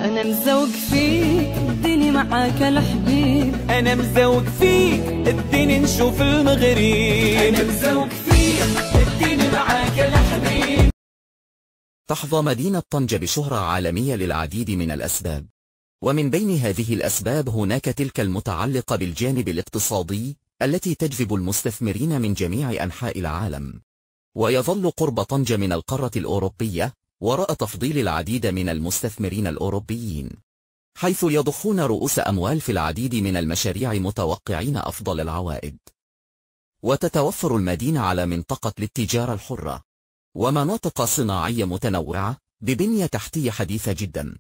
أنا مزوق فيك اديني معاك الحبيب، أنا مزوق فيك اديني نشوف المغرب، أنا مزوق فيك اديني معاك الحبيب. تحظى مدينة طنجة بشهرة عالمية للعديد من الأسباب، ومن بين هذه الأسباب هناك تلك المتعلقة بالجانب الاقتصادي التي تجذب المستثمرين من جميع أنحاء العالم. ويظل قرب طنجة من القارة الأوروبية وراء تفضيل العديد من المستثمرين الأوروبيين، حيث يضخون رؤوس أموال في العديد من المشاريع متوقعين أفضل العوائد. وتتوفر المدينة على منطقة للتجارة الحرة ومناطق صناعية متنوعة ببنية تحتية حديثة جدا.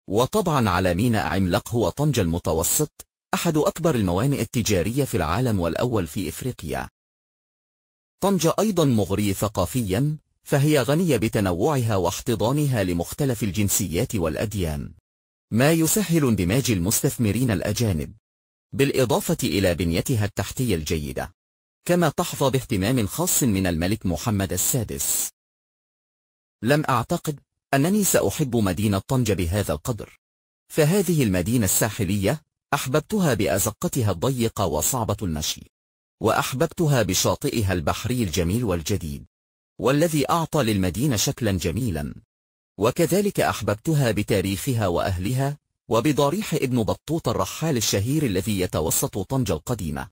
وطبعا على ميناء عملاق هو طنجة المتوسط، أحد أكبر الموانئ التجارية في العالم والأول في إفريقيا. طنجة أيضا مغرية ثقافيا، فهي غنية بتنوعها واحتضانها لمختلف الجنسيات والأديان، ما يسهل اندماج المستثمرين الأجانب، بالإضافة إلى بنيتها التحتية الجيدة، كما تحظى باهتمام خاص من الملك محمد السادس. لم أعتقد أنني سأحب مدينة طنجة بهذا القدر، فهذه المدينة الساحلية أحببتها بأزقتها الضيقة وصعبة المشي، وأحببتها بشاطئها البحري الجميل والجديد والذي أعطى للمدينة شكلا جميلا، وكذلك أحببتها بتاريخها وأهلها وبضريح ابن بطوط الرحال الشهير الذي يتوسط طنجة القديمة.